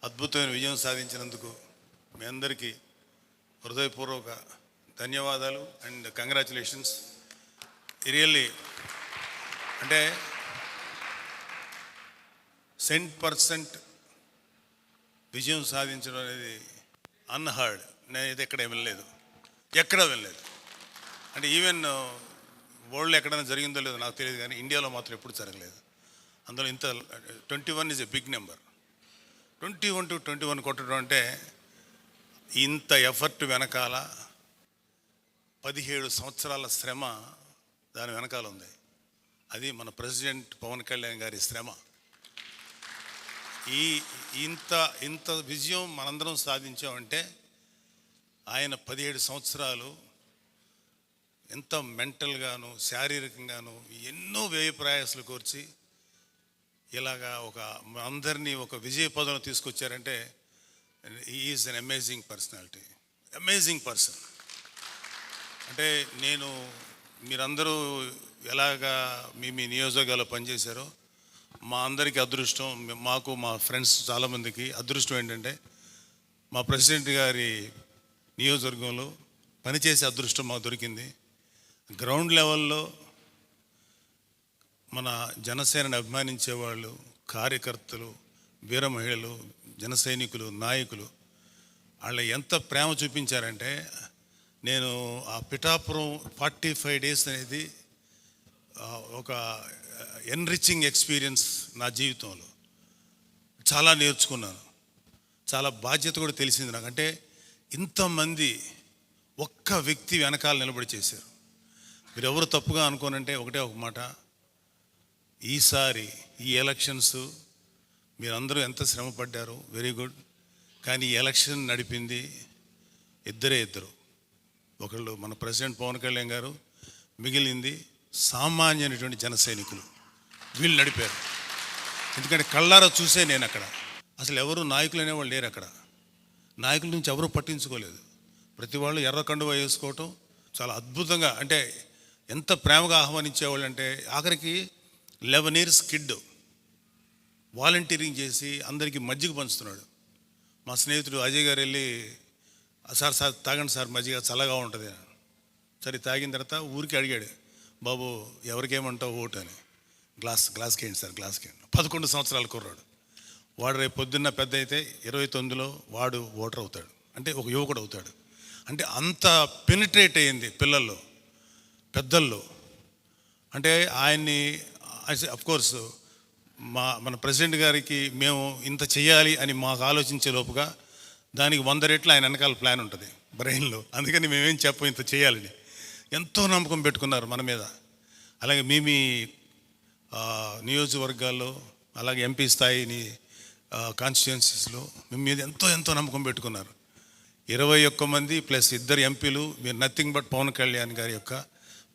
అద్భుతమైన విజయం సాధించినందుకు మీ అందరికీ హృదయపూర్వక ధన్యవాదాలు అండ్ కంగ్రాచులేషన్స్. రియల్లీ అంటే 100% విజయం సాధించడం అనేది అన్హర్డ్. నేనైతే ఎక్కడ వినలేదు, ఎక్కడా వినలేదు. అంటే ఈవెన్ వరల్డ్లో ఎక్కడైనా జరిగిందో లేదో నాకు తెలియదు, కానీ ఇండియాలో మాత్రం ఎప్పుడు జరగలేదు. అందులో ఇంత 21 is a big number. 21 to 21 కొట్టడం అంటే ఇంత ఎఫర్ట్ వెనకాల 17 సంవత్సరాల శ్రమ దాని వెనకాల ఉంది. అది మన ప్రెసిడెంట్ పవన్ కళ్యాణ్ గారి శ్రమ. ఇంత విజయం మనందరం సాధించామంటే ఆయన 17 సంవత్సరాలు ఎంత మెంటల్గాను శారీరకంగాను ఎన్నో వ్యయ ప్రయాసాలు కోర్చి ఇలాగా అందరినీ ఒక విజయ పదంలో తీసుకొచ్చారంటే is an amazing personality, amazing person. అంటే మీరందరూ ఎలాగా మీ నియోజకవర్గాల్లో పనిచేశారో మా అందరికీ అదృష్టం, మాకు మా ఫ్రెండ్స్ చాలామందికి అదృష్టం ఏంటంటే మా ప్రెసిడెంట్ గారి నియోజకవర్గంలో పనిచేసే అదృష్టం మాకు దొరికింది. గ్రౌండ్ లెవెల్లో మన జనసేనని అభిమానించేవాళ్ళు, కార్యకర్తలు, వీర మహిళలు, జన సైనికులు, నాయకులు వాళ్ళు ఎంత ప్రేమ చూపించారంటే నేను ఆ పిఠాపురం 45 days అనేది ఒక ఎన్రిచింగ్ ఎక్స్పీరియన్స్ నా జీవితంలో. చాలా నేర్చుకున్నాను, చాలా బాధ్యత కూడా తెలిసింది నాకు. అంటే ఇంతమంది ఒక్క వ్యక్తి వెనకాల నిలబడి చేశారు. మీరు ఎవరు తప్పుగా అనుకోనంటే ఒకటే ఒక మాట, ఈసారి ఈ ఎలక్షన్స్ మీరందరూ ఎంత శ్రమ పడ్డారు, వెరీ గుడ్. కానీ ఈ ఎలక్షన్ నడిపింది ఇద్దరు. ఒకళ్ళు మన ప్రెసిడెంట్ పవన్ కళ్యాణ్ గారు, మిగిలింది సామాన్యమైనటువంటి జన సైనికులు. వీళ్ళు నడిపారు. ఎందుకంటే కళ్ళారా చూసే నేను అక్కడ అసలు ఎవరు నాయకులు అనేవాళ్ళు లేరు. అక్కడ నాయకుల నుంచి ఎవరు పట్టించుకోలేదు. ప్రతి వాళ్ళు ఎర్ర కండువా వేసుకోవటం చాలా అద్భుతంగా, అంటే ఎంత ప్రేమగా ఆహ్వానించేవాళ్ళు అంటే ఆఖరికి 11 years కిడ్ వాలంటీరింగ్ చేసి అందరికీ మజ్జిగ పంచుతున్నాడు. మా స్నేహితుడు అజయ్ గారు వెళ్ళి సార్ తాగండి సార్ మజ్జిగ చల్లగా ఉంటుంది. సరే తాగిన తర్వాత ఊరికి అడిగాడు, బాబు ఎవరికేమంటావు ఓటు అని. గ్లాస్కి ఏంటి సార్, గ్లాస్కి ఏంటి. 11 సంవత్సరాల కుర్రాడు వాడు. రేపు పొద్దున్న పెద్ద అయితే 29లో వాడు ఓటర్ అవుతాడు, అంటే ఒక యువకుడు అవుతాడు. అంటే అంత పెనిట్రేట్ అయ్యింది పిల్లల్లో, పెద్దల్లో. అంటే ఆయన్ని అఫ్కోర్స్ మన ప్రెసిడెంట్ గారికి మేము ఇంత చేయాలి అని మాకు ఆలోచించే లోపుగా దానికి 100 రెట్లు ఆయన వెనకాల ప్లాన్ ఉంటుంది బ్రెయిన్లో. అందుకని మేమేం చెప్పం ఇంత చేయాలని. ఎంతో నమ్మకం పెట్టుకున్నారు మన మీద. అలాగే మీ నియోజకవర్గాల్లో, అలాగే ఎంపీ స్థాయిని కాన్స్టిట్యుయెన్సీస్లో మీ మీద ఎంతో నమ్మకం పెట్టుకున్నారు. 21 మంది ప్లస్ 2 ఎంపీలు. మీరు నథింగ్ బట్ పవన్ కళ్యాణ్ గారి యొక్క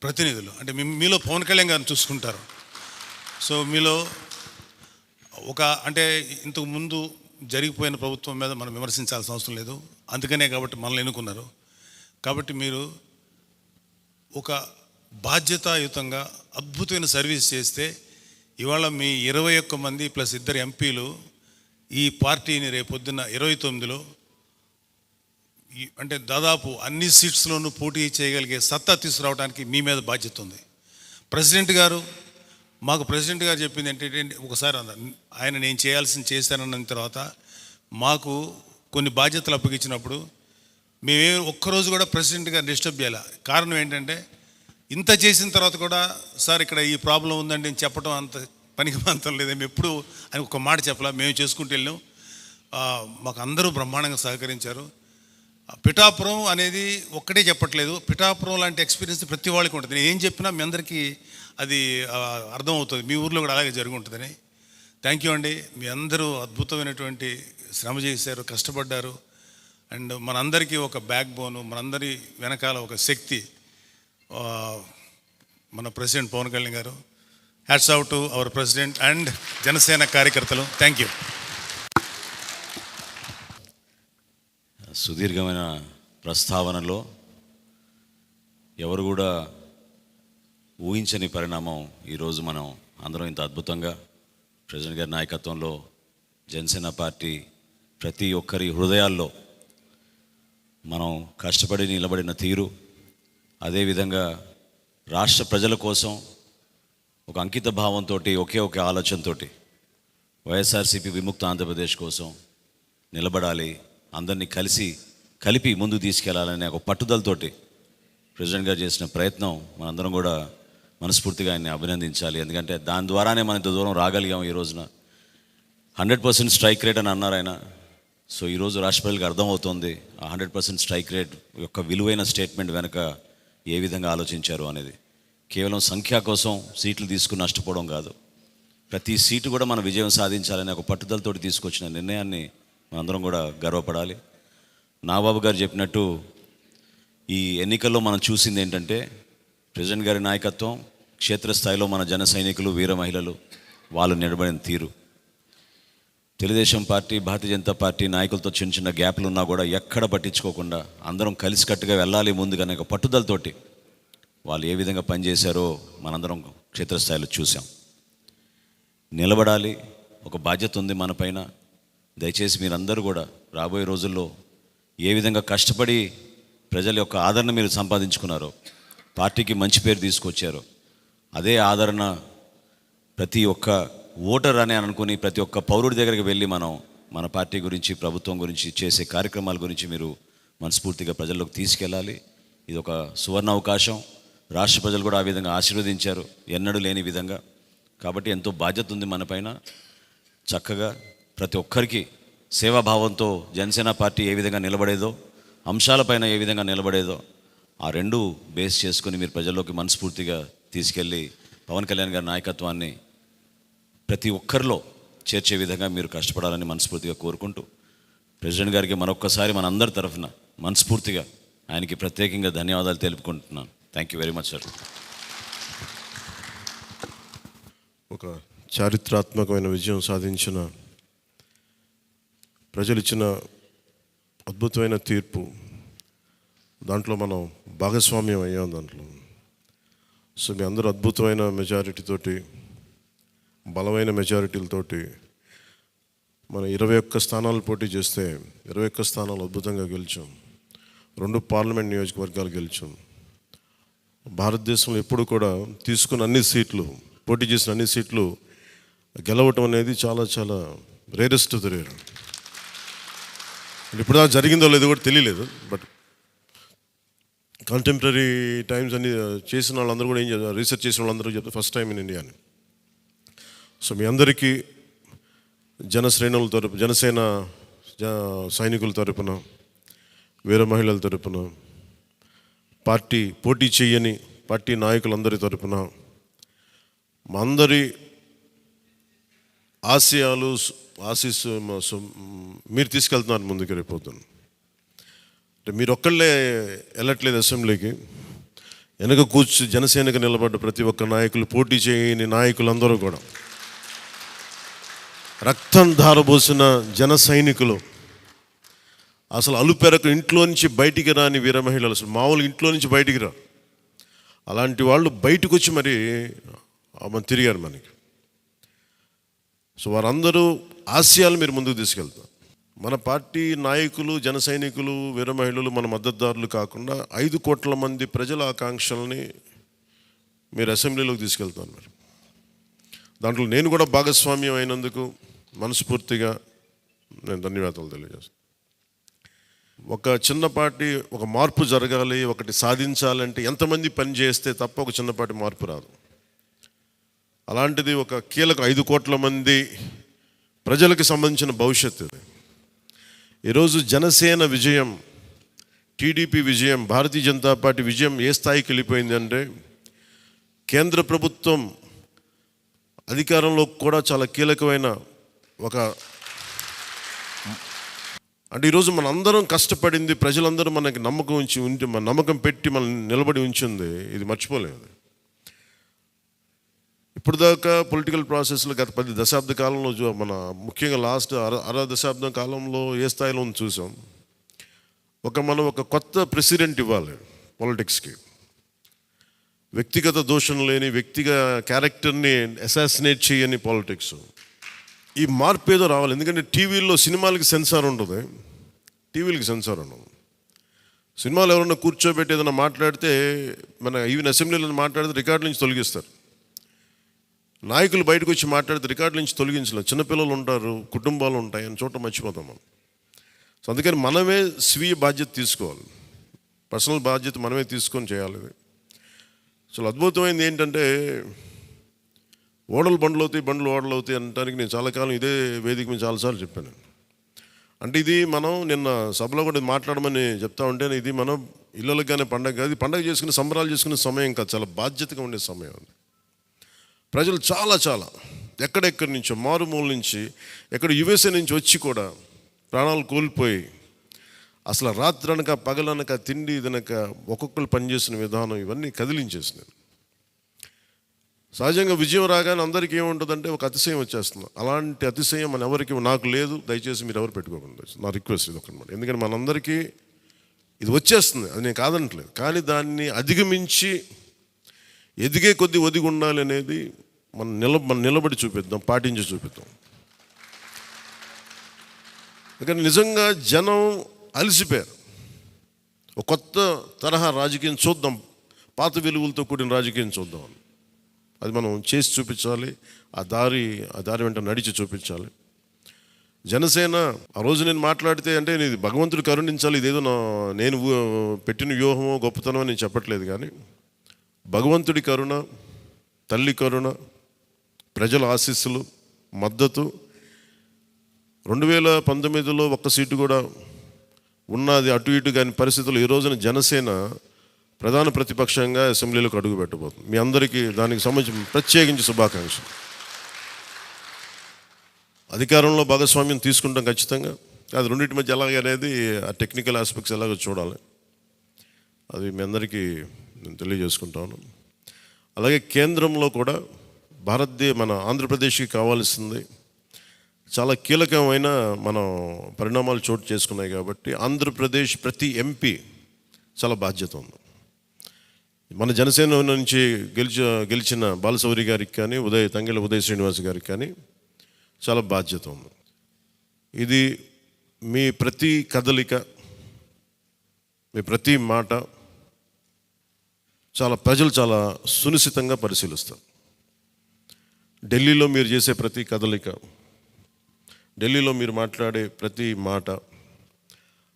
ప్రతినిధులు. అంటే మీలో పవన్ కళ్యాణ్ గారిని చూసుకుంటారు. సో మీలో అంటే ఇంతకు ముందు జరిగిపోయిన ప్రభుత్వం మీద మనం విమర్శించాల్సిన అవసరం లేదు. అందుకనే కాబట్టి మనల్ని ఎన్నుకున్నారు. కాబట్టి మీరు ఒక బాధ్యతాయుతంగా అద్భుతమైన సర్వీస్ చేస్తే ఇవాళ మీ 21 మంది ప్లస్ 2 ఎంపీలు ఈ పార్టీని రేపొద్దున్న 29లో అంటే దాదాపు అన్ని సీట్స్లోనూ పోటీ చేయగలిగే సత్తా తీసుకురావడానికి మీ మీద బాధ్యత ఉంది. ప్రెసిడెంట్ గారు చెప్పింది ఏంటంటే, ఒకసారి ఆయన నేను చేయాల్సింది చేశానన్న తర్వాత మాకు కొన్ని బాధ్యతలు అప్పగించినప్పుడు మేమే ఒక్కరోజు కూడా ప్రెసిడెంట్ గారు డిస్టర్బ్ చేయాలి. కారణం ఏంటంటే ఇంత చేసిన తర్వాత కూడా సార్ ఇక్కడ ఈ ప్రాబ్లం ఉందండి అని చెప్పడం అంత పనికి మాత్రం లేదు. మేము ఎప్పుడు అని ఒక మాట చెప్పాల, మేము చేసుకుంటూ వెళ్ళాం. మాకు అందరూ బ్రహ్మాండంగా సహకరించారు. పిఠాపురం అనేది ఒక్కటే చెప్పట్లేదు, పిఠాపురం లాంటి ఎక్స్పీరియన్స్ ప్రతి వాళ్ళకి ఉంటుంది. నేను ఏం చెప్పినా మీ అందరికీ అది అర్థమవుతుంది. మీ ఊర్లో కూడా అలాగే జరిగి ఉంటుందని. థ్యాంక్ యూ అండి. మీ అందరూ అద్భుతమైనటువంటి శ్రమ చేశారు, కష్టపడ్డారు. అండ్ మనందరికీ ఒక బ్యాక్ బోను, మనందరి వెనకాల ఒక శక్తి మన president Pawan Kalyan garu. Hats out to our president and Janasena కార్యకర్తలు. Thank you. సుదీర్ఘమైన ప్రస్తావనలో ఎవరు కూడా ఊహించని పరిణామం ఈరోజు మనం అందరం ఇంత అద్భుతంగా ప్రెసిడెంట్ గారి నాయకత్వంలో జనసేన పార్టీ ప్రతి ఒక్కరి హృదయాల్లో మనం కష్టపడి నిలబడిన తీరు, అదేవిధంగా రాష్ట్ర ప్రజల కోసం ఒక అంకిత భావంతో, ఒకే ఒక ఆలోచనతో వైఎస్ఆర్సీపీ విముక్త ఆంధ్రప్రదేశ్ కోసం నిలబడాలి, అందరినీ కలిపి ముందుకు తీసుకెళ్లాలనే ఒక పట్టుదలతోటి ప్రెసిడెంట్ గారు చేసిన ప్రయత్నం మనందరం కూడా మనస్ఫూర్తిగా ఆయన్ని అభినందించాలి. ఎందుకంటే దాని ద్వారానే మనం ఇంత దూరం రాగలిగాం. ఈ రోజున 100% స్ట్రైక్ రేట్ అని అన్నారు ఆయన. సో ఈరోజు రాష్ట్ర ప్రజలకు అర్థమవుతోంది ఆ 100% స్ట్రైక్ రేట్ యొక్క విలువైన స్టేట్మెంట్ వెనుక ఏ విధంగా ఆలోచించారు అనేది. కేవలం సంఖ్య కోసం సీట్లు తీసుకుని నష్టపోవడం కాదు, ప్రతి సీటు కూడా మనం విజయం సాధించాలనే ఒక పట్టుదలతోటి తీసుకొచ్చిన నిర్ణయాన్ని మనందరం కూడా గర్వపడాలి. నాగబాబు గారు చెప్పినట్టు ఈ ఎన్నికల్లో మనం చూసింది ఏంటంటే ప్రెసిడెంట్ గారి నాయకత్వం, క్షేత్రస్థాయిలో మన జన సైనికులు, వీర మహిళలు వాళ్ళు నిలబడిన తీరు. తెలుగుదేశం పార్టీ, భారతీయ జనతా పార్టీ నాయకులతో చిన్న చిన్న గ్యాప్లు ఉన్నా కూడా ఎక్కడ పట్టించుకోకుండా అందరం కలిసికట్టుగా వెళ్ళాలి ముందుగానే ఒక పట్టుదలతోటి వాళ్ళు ఏ విధంగా పనిచేశారో మనందరం క్షేత్రస్థాయిలో చూసాం. నిలబడాలి, ఒక బాధ్యత ఉంది మన పైన. దయచేసి మీరందరూ కూడా రాబోయే రోజుల్లో ఏ విధంగా కష్టపడి ప్రజల యొక్క ఆదరణ మీరు సంపాదించుకున్నారో, పార్టీకి మంచి పేరు తీసుకొచ్చారో, అదే ఆదరణ ప్రతి ఒక్క ఓటర్ అని అనుకుని ప్రతి ఒక్క పౌరుడి దగ్గరికి వెళ్ళి మనం మన పార్టీ గురించి, ప్రభుత్వం గురించి, చేసే కార్యక్రమాల గురించి మీరు మనస్ఫూర్తిగా ప్రజల్లోకి తీసుకెళ్ళాలి. ఇది ఒక సువర్ణ అవకాశం. రాష్ట్ర ప్రజలు కూడా ఆ విధంగా ఆశీర్వదించారు, ఎన్నడూ లేని విధంగా. కాబట్టి ఎంతో బాధ్యత ఉంది మన పైన. చక్కగా ప్రతి ఒక్కరికి సేవాభావంతో జనసేన పార్టీ ఏ విధంగా నిలబడేదో, అంశాలపైన ఏ విధంగా నిలబడేదో, ఆ రెండు బేస్ చేసుకుని మీరు ప్రజల్లోకి మనస్ఫూర్తిగా తీసుకెళ్ళి పవన్ కళ్యాణ్ గారి నాయకత్వాన్ని ప్రతి ఒక్కరిలో చేర్చే విధంగా మీరు కష్టపడాలని మనస్ఫూర్తిగా కోరుకుంటూ, ప్రెసిడెంట్ గారికి మరొక్కసారి మన అందరి తరఫున మనస్ఫూర్తిగా ఆయనకి ప్రత్యేకంగా ధన్యవాదాలు తెలుపుకుంటున్నాను. Thank you very much sir. ఒక చారిత్రాత్మకమైన విజయం సాధించిన ప్రజలు ఇచ్చిన అద్భుతమైన తీర్పు, దాంట్లో మనం భాగస్వామ్యం అయ్యాం దాంట్లో. సో మీ అందరూ అద్భుతమైన మెజారిటీతోటి, బలమైన మెజారిటీలతోటి మన 21 స్థానాలు పోటీ చేస్తే 21 స్థానాలు అద్భుతంగా గెలిచాం. 2 పార్లమెంట్ నియోజకవర్గాలు గెలిచాం. భారతదేశంలో ఎప్పుడు కూడా తీసుకున్న అన్ని సీట్లు, పోటీ చేసిన అన్ని సీట్లు గెలవటం అనేది చాలా చాలా రేరెస్ట్ రేర్. ఇప్పుడు దాకా జరిగిందో లేదో కూడా తెలియలేదు. బట్ కంటెంపరీ టైమ్స్ అన్ని చేసిన వాళ్ళందరూ కూడా ఏం చేస్తారు, రీసెర్చ్ చేసిన వాళ్ళందరూ చెప్తారు ఫస్ట్ టైం ఇన్ ఇండియా అని. సో మీ అందరికీ జనసేన సైనికుల తరపున, వీర మహిళల తరపున, పార్టీ పోటీ చేయని పార్టీ నాయకులందరి తరపున, మా అందరి ఆశీస్సు మీరు తీసుకెళ్తున్నారు ముందుకు రేపోతాను. అంటే మీరు ఒక్కళ్ళే వెళ్ళట్లేదు అసెంబ్లీకి. వెనక జనసేనకు నిలబడ్డ ప్రతి ఒక్క నాయకులు, పోటీ చేయని నాయకులందరూ కూడా, రక్తం ధారబోసిన జన సైనికులు, అసలు అలుపెరకు ఇంట్లో నుంచి బయటికి రాని వీర మహిళలు, అసలు మామూలుగా ఇంట్లో నుంచి బయటికి రా, అలాంటి వాళ్ళు బయటకు వచ్చి మరి తిరిగారు మనకి. సో వారందరూ ఆశయాలు మీరు ముందుకు తీసుకెళ్తారు. మన పార్టీ నాయకులు, జన సైనికులు, వీర మహిళలు మన మద్దతుదారులు కాకుండా 5 కోట్ల మంది ప్రజల ఆకాంక్షల్ని మీరు అసెంబ్లీలోకి తీసుకెళ్తాను. మీరు దాంట్లో నేను కూడా భాగస్వామ్యం అయినందుకు మనస్ఫూర్తిగా నేను ధన్యవాదాలు తెలియజేస్తాను. ఒక చిన్నపాటి ఒక మార్పు జరగాలి, ఒకటి సాధించాలంటే ఎంతమంది పని చేస్తే తప్ప ఒక చిన్నపాటి మార్పు రాదు. అలాంటిది ఒక కీలక 5 కోట్ల మంది ప్రజలకు సంబంధించిన భవిష్యత్తు. ఈరోజు జనసేన విజయం, టీడీపీ విజయం, భారతీయ జనతా పార్టీ విజయం ఏ స్థాయికి వెళ్ళిపోయింది అంటే, కేంద్ర ప్రభుత్వం అధికారంలో కూడా చాలా కీలకమైన ఒక, అంటే ఈరోజు మన అందరం కష్టపడింది, ప్రజలందరూ మనకి నమ్మకం పెట్టి మనం నిలబడి ఉంచింది, ఇది మర్చిపోలేదు. ఇప్పుడు దాకా పొలిటికల్ ప్రాసెస్లో గత 10 దశాబ్ద కాలంలో మన ముఖ్యంగా లాస్ట్ అర దశాబ్దం కాలంలో ఏ స్థాయిలో ఉంది చూసాం. మనం ఒక కొత్త ప్రెసిడెంట్ ఇవ్వాలి పాలిటిక్స్కి. వ్యక్తిగత దోషం లేని, వ్యక్తిగత క్యారెక్టర్ని అసాసినేట్ చేయని పాలిటిక్స్. ఈ మార్పు ఏదో రావాలి. ఎందుకంటే టీవీల్లో సినిమాలకి సెన్సార్ ఉంటుంది, టీవీలకి సెన్సార్ ఉండదు. సినిమాలు ఎవరన్నా కూర్చోబెట్టి ఏదైనా మాట్లాడితే, మన ఈవెన్ అసెంబ్లీలో మాట్లాడితే రికార్డు నుంచి తొలగిస్తారు. నాయకులు బయటకు వచ్చి మాట్లాడితే రికార్డు నుంచి తొలగించలేదు. చిన్నపిల్లలు ఉంటారు, కుటుంబాలు ఉంటాయి అని చోట మర్చిపోతాం మనం. సో అందుకని మనమే స్వీయ బాధ్యత తీసుకోవాలి, పర్సనల్ బాధ్యత మనమే తీసుకొని చేయాలి. అసలు అద్భుతమైనది ఏంటంటే, ఓడలు బండ్లు అవుతాయి, బండ్లు ఓడలు అవుతాయి అనడానికి నేను చాలా కాలం ఇదే వేదిక మీద చాలాసార్లు చెప్పాను. అంటే ఇది మనం నిన్న సభలో కూడా మాట్లాడమని చెప్తా ఉంటే, ఇది మనం ఇళ్ళకి కానీ పండగ కాదు, పండగ చేసుకునే సంబరాలు చేసుకునే సమయం కాదు, చాలా బాధ్యతగా ఉండే సమయం. ప్రజలు చాలా చాలా ఎక్కడెక్కడి నుంచో, మారుమూల నుంచి, ఎక్కడ యుఎస్ఏ నుంచి వచ్చి కూడా ప్రాణాలు కోల్పోయి, అసలు రాత్రనక పగలనక తిండి తినక ఒక్కొక్కరు పనిచేసిన విధానం ఇవన్నీ కదిలించేసినాయి. సహజంగా విజయం రాగానే అందరికీ ఏముంటుందంటే ఒక అతిశయం వచ్చేస్తుంది. అలాంటి అతిశయం మన ఎవరికి, నాకు లేదు, దయచేసి మీరు ఎవరు పెట్టుకోకుండా, నా రిక్వెస్ట్ ఇది ఒకనమాట. ఎందుకంటే మనందరికీ ఇది వచ్చేస్తుంది, అది నేను కాదనట్లేదు. కానీ దాన్ని అధిగమించి ఎదిగే కొద్దీ ఒదిగి ఉండాలి అనేది మనం నిలబడి చూపిద్దాం, పాటించి చూపిద్దాం. ఎందుకంటే నిజంగా జనం అలసిపోయారు. ఒక కొత్త తరహా రాజకీయం చూద్దాం, పాత విలువలతో కూడిన రాజకీయం చూద్దాం. అది మనం చేసి చూపించాలి, ఆ దారి వెంట నడిచి చూపించాలి. జనసేన ఆ రోజు నేను మాట్లాడితే, అంటే ఇది భగవంతుడు కరుణించాలి, ఇదేదో నేను పెట్టిన వ్యూహమో గొప్పతనమో నేను చెప్పట్లేదు. కానీ భగవంతుడి కరుణ, తల్లి కరుణ, ప్రజల ఆశీస్సులు, మద్దతు 2019లో ఒక్క సీటు కూడా ఉన్నది అటు ఇటు కాని పరిస్థితులు ఈ రోజున జనసేన ప్రధాన ప్రతిపక్షంగా అసెంబ్లీలోకి అడుగు పెట్టబోతుంది. మీ అందరికీ దానికి సంబంధించి ప్రత్యేకించి శుభాకాంక్షలు. అధికారంలో భాగస్వామ్యం తీసుకుంటాం ఖచ్చితంగా. అది రెండింటి మధ్య ఎలాగ అనేది, ఆ టెక్నికల్ ఆస్పెక్ట్స్ ఎలాగో చూడాలి. అది మీ అందరికీ నేను తెలియజేసుకుంటాను. అలాగే కేంద్రంలో కూడా మన ఆంధ్రప్రదేశ్కి కావాల్సింది చాలా కీలకమైన మనం పరిణామాలు చోటు చేసుకున్నాయి. కాబట్టి ఆంధ్రప్రదేశ్ ప్రతి ఎంపీ చాలా బాధ్యత ఉంది. మన జనసేన నుంచి గెలిచిన బాలశౌరి గారికి కానీ, తంగెళ్ళ ఉదయ్ శ్రీనివాస్ గారికి కానీ చాలా బాధ్యత ఉంది. ఇది మీ ప్రతి కదలిక, మీ ప్రతి మాట ప్రజలు చాలా సునిశ్చితంగా పరిశీలిస్తారు. ఢిల్లీలో మీరు చేసే ప్రతి కదలిక, ఢిల్లీలో మీరు మాట్లాడే ప్రతి మాట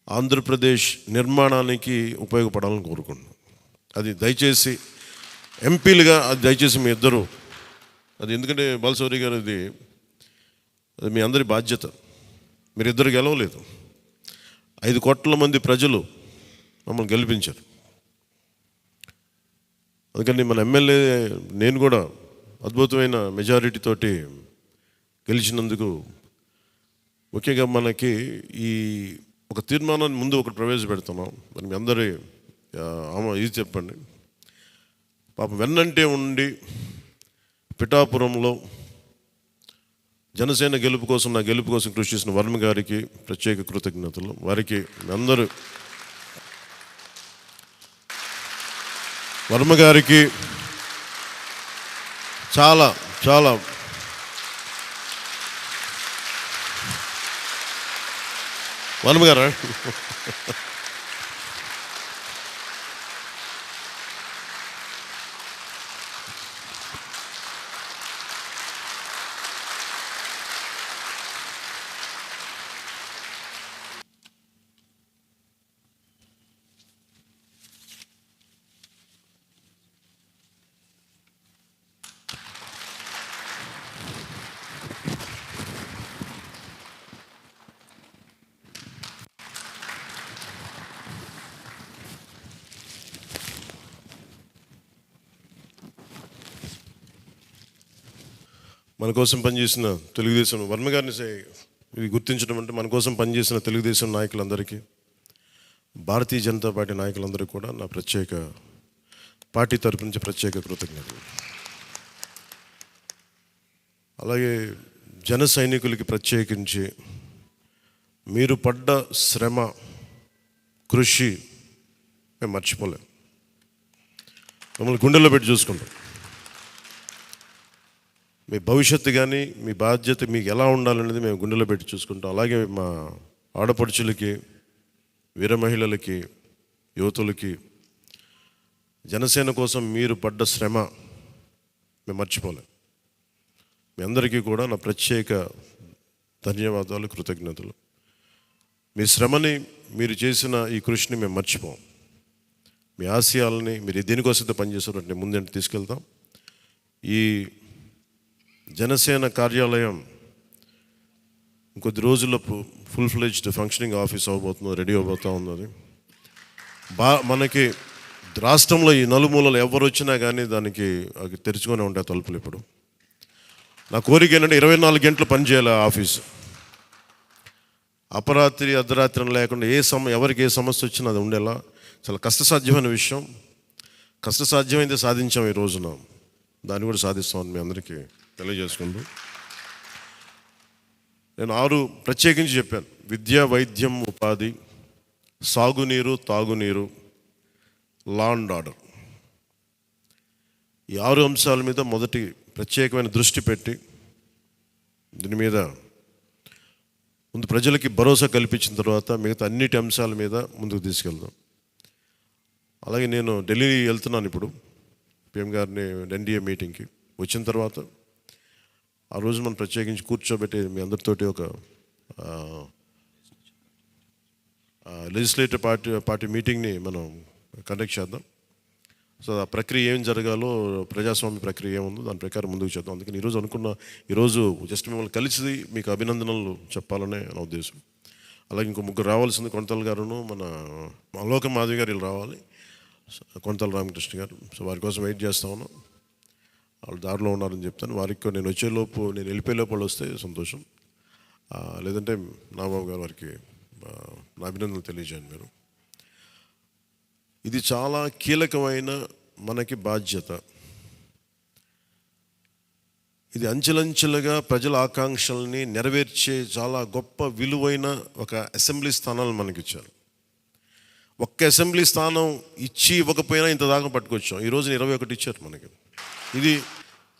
ఆంధ్రప్రదేశ్ నిర్మాణానికి ఉపయోగపడాలని కోరుకుంటున్నాను. అది దయచేసి ఎంపీలుగా అది దయచేసి మీ ఇద్దరు, అది ఎందుకంటే బాలశౌరి గారు అది మీ అందరి బాధ్యత. మీరిద్దరు గెలవలేదు, 5 కోట్ల మంది ప్రజలు మమ్మల్ని గెలిపించారు. అందుకని మన ఎమ్మెల్యే నేను కూడా అద్భుతమైన మెజారిటీ తోటి గెలిచినందుకు ముఖ్యంగా మనకి ఈ ఒక తీర్మానాన్ని ముందు ఒకటి ప్రవేశపెడుతున్నాం. మరి మీ అందరి ఇది చెప్పండి. పాపం వెన్నంటే ఉండి పిఠాపురంలో జనసేన గెలుపు కోసం, నా గెలుపు కోసం కృషి చేసిన వర్మ గారికి ప్రత్యేక కృతజ్ఞతలు. వారికి అందరూ, వర్మ గారికి చాలా చాలా వర్మ గారా మన కోసం పనిచేసిన తెలుగుదేశం వర్మ గారిని ఇది గుర్తించడం అంటే, మన కోసం పనిచేసిన తెలుగుదేశం నాయకులందరికీ, భారతీయ జనతా పార్టీ నాయకులందరికీ కూడా నా పార్టీ తరపు నుంచి ప్రత్యేక కృతజ్ఞతలు. అలాగే జన సైనికులకి ప్రత్యేకించి మీరు పడ్డ శ్రమ, కృషి మేము మర్చిపోలేం. మిమ్మల్ని గుండెల్లో పెట్టి చూసుకుంటాం. మీ భవిష్యత్తు కానీ మీ బాధ్యత మీకు ఎలా ఉండాలనేది మేము గుండెలో పెట్టి చూసుకుంటాం. అలాగే మా ఆడపడుచులకి, వీర మహిళలకి, యువతులకి జనసేన కోసం మీరు పడ్డ శ్రమ మేము మర్చిపోలేం. మీ అందరికీ కూడా నా ప్రత్యేక ధన్యవాదాలు, కృతజ్ఞతలు. మీ శ్రమని, మీరు చేసిన ఈ కృషిని మేము మర్చిపోం. మీ ఆశయాలని మీరు దేనికోసమైతే పనిచేస్తారంటే ముందంటే తీసుకెళ్తాం. ఈ జనసేన కార్యాలయం ఇంకొద్ది రోజుల్లో ఫుల్ ఫ్లెడ్జ్డ్ ఫంక్షనింగ్ ఆఫీస్ అవ్వబోతుంది, రెడీ అవబోతూ ఉన్నది. మనకి రాష్ట్రంలో ఈ నలుమూలలు ఎవరు వచ్చినా కానీ దానికి తెరుచుకొని ఉంటాయి తలుపులు. ఇప్పుడు నా కోరిక ఏంటంటే 24 గంటలు పనిచేయాలి ఆఫీసు. అపరాత్రి అర్ధరాత్రి లేకుండా ఎవరికి ఏ సమస్య వచ్చినా అది ఉండేలా చాలా కష్టసాధ్యమైన విషయం. కష్టసాధ్యమైతే సాధించాం ఈ రోజున, దాన్ని కూడా సాధిస్తామని మీ అందరికీ తెలియజేసుకుంటూ నేను 6 ప్రత్యేకించి చెప్పాను. విద్య, వైద్యం, ఉపాధి, సాగునీరు, తాగునీరు, లా అండ్ ఆర్డర్. ఈ 6 అంశాల మీద మొదటి ప్రత్యేకమైన దృష్టి పెట్టి దీని మీద ముందు ప్రజలకి భరోసా కల్పించిన తర్వాత మిగతా అన్నిటి అంశాల మీద ముందుకు తీసుకెళ్దాం. అలాగే నేను ఢిల్లీ వెళ్తున్నాను ఇప్పుడు PM గారిని NDA మీటింగ్కి. వచ్చిన తర్వాత ఆ రోజు మనం ప్రత్యేకించి కూర్చోబెట్టి మీ అందరితోటి ఒక లెజిస్లేటివ్ పార్టీ మీటింగ్ని మనం కండక్ట్ చేద్దాం. సో ఆ ప్రక్రియ ఏం జరగాలో, ప్రజాస్వామ్య ప్రక్రియ ఏముందో దాని ప్రకారం ముందుకు చేద్దాం. అందుకని ఈరోజు జస్ట్ మిమ్మల్ని కలిసి మీకు అభినందనలు చెప్పాలనే నా ఉద్దేశం. అలాగే ఇంకో 3 రావాల్సింది, కొంతల గారును మన లోక మాధవి గారు వీళ్ళు రావాలి, కొంతల రామకృష్ణ గారు. సో వారి కోసం వెయిట్ చేస్తా ఉన్నాం. వాళ్ళు దారిలో ఉన్నారని చెప్తాను. వారికి నేను వెళ్ళిపోయేలోపు వాళ్ళు వస్తే సంతోషం. లేదంటే నాబాబు గారు వారికి నా అభినందనలు తెలియజేయండి మీరు. ఇది చాలా కీలకమైన మనకి బాధ్యత. ఇది అంచెలంచెలుగా ప్రజల ఆకాంక్షల్ని నెరవేర్చే చాలా గొప్ప విలువైన ఒక అసెంబ్లీ స్థానాలు మనకి ఇచ్చారు. ఒక్క అసెంబ్లీ స్థానం ఇచ్చి ఇవ్వకపోయినా ఇంత దాకా పట్టుకొచ్చాం. ఈ రోజున 21 ఇచ్చారు మనకి. ఇది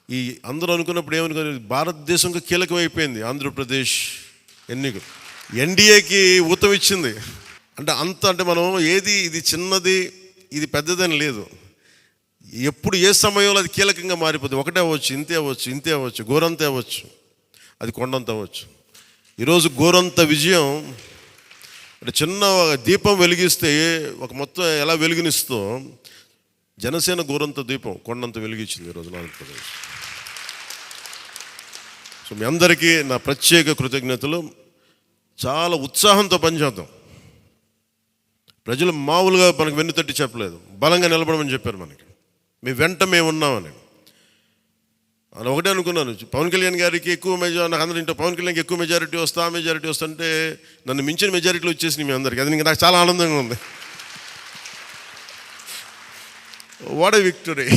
ఈ అందరూ అనుకున్నప్పుడు ఏమనుకున్నారు, భారతదేశంకి కీలకమైపోయింది ఆంధ్రప్రదేశ్ ఎన్నికలు. NDAకి ఊతం ఇచ్చింది. అంటే మనం ఇది చిన్నది, ఇది పెద్దదని లేదు. ఎప్పుడు ఏ సమయంలో అది కీలకంగా మారిపోతుంది. ఒకటే అవ్వచ్చు, ఇంతే అవ్వచ్చు, గోరంత అవ్వచ్చు, అది కొండంత అవ్వచ్చు. ఈరోజు గోరంత విజయం అంటే చిన్న దీపం వెలిగిస్తే ఒక మొత్తం ఎలా వెలుగునిస్తో జనసేన గోరంత దీపం కొండంత వెలిగించింది ఈరోజు ఆంధ్రప్రదేశ్. సో మీ అందరికీ నా ప్రత్యేక కృతజ్ఞతలు. చాలా ఉత్సాహంతో పనిచేద్దాం. ప్రజలు మామూలుగా మనకు వెన్నుతట్టి చెప్పలేదు, బలంగా నిలబడమని చెప్పారు మనకి. మీ వెంట మేము ఉన్నామని. అని ఒకటే అనుకున్నాను, పవన్ కళ్యాణ్ గారికి ఎక్కువ నాకు అందరూ ఇంట్లో పవన్ కళ్యాణ్కి ఎక్కువ మెజారిటీ వస్తుంటే నన్ను మించిన మెజారిటీలు వచ్చేసినాయి మీ అందరికీ. అది నాకు చాలా ఆనందంగా ఉంది. What a victory.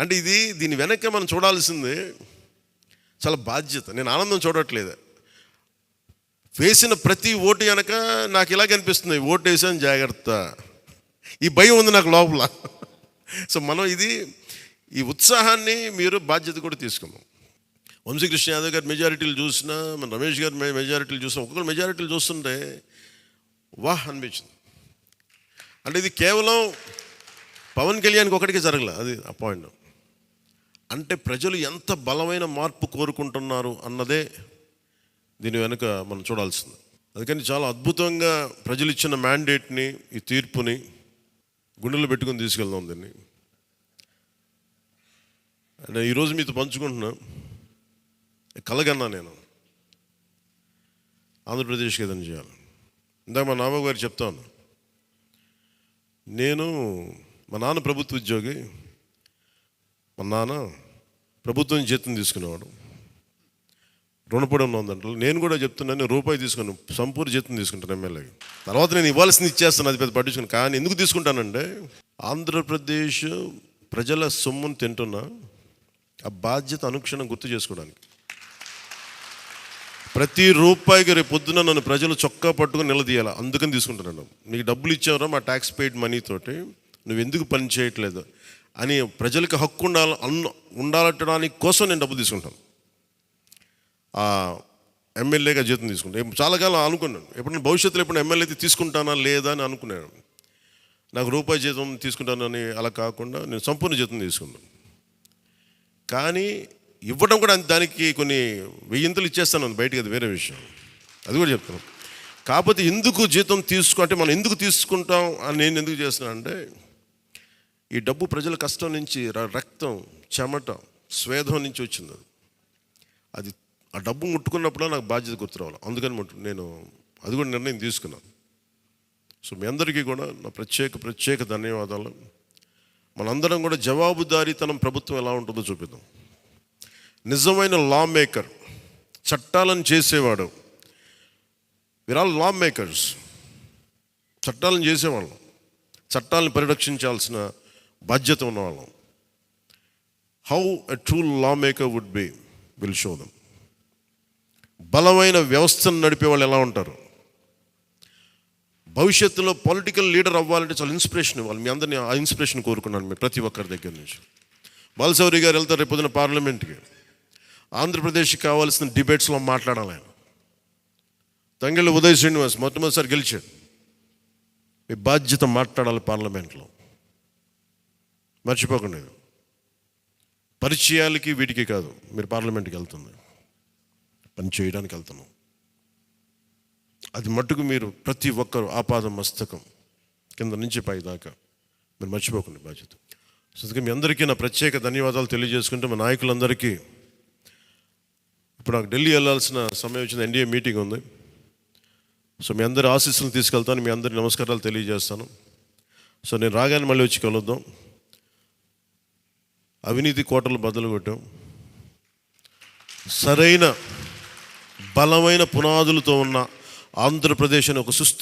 అంటే దీని వెనక్కి మనం చూడాల్సింది చాలా బాధ్యత. నేను ఆనందం చూడట్లేదు. వేసిన ప్రతి ఓటు వెనక నాకు ఇలాగ అనిపిస్తుంది, ఓటు వేసాను జాగ్రత్త, ఈ భయం ఉంది నాకు లోపల. సో మనం ఈ ఉత్సాహాన్ని మీరు బాధ్యత కూడా తీసుకున్నాం. వంశీకృష్ణ యాదవ్ గారి మెజారిటీలు చూసినా, మన రమేష్ గారి మెజారిటీలు చూసినా, ఒక్కొక్కరు మెజారిటీలు చూస్తుంటే వాహ్ అనిపించింది. అంటే ఇది కేవలం పవన్ కళ్యాణ్కి ఒకటికి జరగలే, అది ఆ పాయింట్. అంటే ప్రజలు ఎంత బలమైన మార్పు కోరుకుంటున్నారు అన్నదే దీని వెనుక మనం చూడాల్సింది. అందుకని చాలా అద్భుతంగా ప్రజలు ఇచ్చిన మ్యాండేట్ని, ఈ తీర్పుని గుండెలు పెట్టుకుని తీసుకెళ్దాం దీన్ని. అంటే ఈరోజు మీతో పంచుకుంటున్నా, కలగన్నా నేను ఆంధ్రప్రదేశ్కి ఏదైనా చేయాలి. ఇందాక మా నాన్న గారు చెప్తాను, మా నాన్న ప్రభుత్వ ఉద్యోగి, మా నాన్న ప్రభుత్వం జీతం తీసుకునేవాడు, రుణపడి ఉందంటే. నేను కూడా చెప్తున్నాను, రూపాయి తీసుకుని సంపూర్ణ జీతం తీసుకుంటాను ఎమ్మెల్యేకి. తర్వాత నేను ఇవ్వాల్సింది ఇచ్చేస్తాను, అది పెద్ద పట్టించుకుని. కానీ ఎందుకు తీసుకుంటానంటే ఆంధ్రప్రదేశ్ ప్రజల సొమ్మును తింటున్నా ఆ బాధ్యత అనుక్షణం గుర్తు చేసుకోవడానికి. ప్రతి రూపాయికి రేపు పొద్దున నన్ను ప్రజలు చొక్కా పట్టుకుని నిలదీయాలి. అందుకని తీసుకుంటున్నాను. నీకు డబ్బులు ఇచ్చావరా మా ట్యాక్స్ పెయిడ్ మనీ తోటి, నువ్వు ఎందుకు పని చేయట్లేదు అని ప్రజలకు హక్కు ఉండాలటడానికి కోసం నేను డబ్బు తీసుకుంటాను. ఎమ్మెల్యేగా జీతం తీసుకుంటాను. చాలా కాలం అనుకున్నాను, ఎప్పుడైనా భవిష్యత్తులో ఎప్పుడు ఎమ్మెల్యే అయితే తీసుకుంటానా లేదా అని అనుకున్నాను. నాకు రూపాయి జీతం తీసుకుంటానని అలా కాకుండా నేను సంపూర్ణ జీతం తీసుకున్నాను. కానీ ఇవ్వడం కూడా దానికి కొన్ని వెయ్యింతలు ఇచ్చేస్తాను బయటికి, అది వేరే విషయం, అది కూడా చెప్తాను. కాకపోతే ఎందుకు జీతం అంటే మనం ఎందుకు తీసుకుంటాం అని నేను ఎందుకు చేస్తున్నాను అంటే, ఈ డబ్బు ప్రజల కష్టం నుంచి, రక్తం, చెమట, స్వేదం నుంచి వచ్చింది. అది ఆ డబ్బు ముట్టుకున్నప్పుడు నాకు బాధ్యత గుర్తు రావాలి. అందుకని నేను అది కూడా నిర్ణయం తీసుకున్నాను. సో మీ అందరికీ కూడా నా ప్రత్యేక ధన్యవాదాలు. మనందరం కూడా జవాబుదారీతనం ప్రభుత్వం ఎలా ఉంటుందో చూపిద్దాం. నిజమైన లా మేకర్, చట్టాలను చేసేవాడు. We are all law makers. చట్టాలను చేసేవాళ్ళం, చట్టాలను పరిరక్షించాల్సిన బాధ్యత ఉన్నవాళ్ళం. How a true law maker would be will show them. బలమైన వ్యవస్థను నడిపే వాళ్ళు ఎలా ఉంటారు. భవిష్యత్తులో పొలిటికల్ లీడర్ అవ్వాలంటే చాలా ఇన్స్పిరేషన్ ఇవ్వాలి. మీ అందరినీ ఆ ఇన్స్పిరేషన్ కోరుకున్నాను మీరు ప్రతి ఒక్కరి దగ్గర నుంచి. బాలశౌరి గారు వెళ్తారు రేపు పొద్దున పార్లమెంట్కి. ఆంధ్రప్రదేశ్కి కావాల్సిన డిబేట్స్లో మాట్లాడాలి ఆయన. తంగెళ్ళ ఉదయ్ శ్రీనివాస్ మొట్టమొదటిసారి గెలిచాడు. మీ బాధ్యత మాట్లాడాలి పార్లమెంట్లో, మర్చిపోకండి. పరిచయాలకి వీటికి కాదు, మీరు పార్లమెంట్కి వెళ్తుంది, పని చేయడానికి వెళ్తున్నాం. అది మట్టుకు మీరు ప్రతి ఒక్కరు ఆపాద మస్తకం కింద నుంచి పై దాకా మీరు మర్చిపోకండి బాధ్యత. సో అందుకే మీ అందరికీ నా ప్రత్యేక ధన్యవాదాలు తెలియజేసుకుంటే, మా నాయకులందరికీ ఇప్పుడు నాకు ఢిల్లీ వెళ్ళాల్సిన సమయం వచ్చింది, ఎన్డీఏ మీటింగ్ ఉంది. సో మీ అందరి ఆశీస్సులు తీసుకెళ్తాను, మీ అందరి నమస్కారాలు తెలియజేస్తాను. సో నేను రాగానే మళ్ళీ వచ్చి కలుద్దాం. అవినీతి కోటలు బద్దలు కొట్టాం. సరైన బలమైన పునాదులతో ఉన్న ఆంధ్రప్రదేశ్ అనే ఒక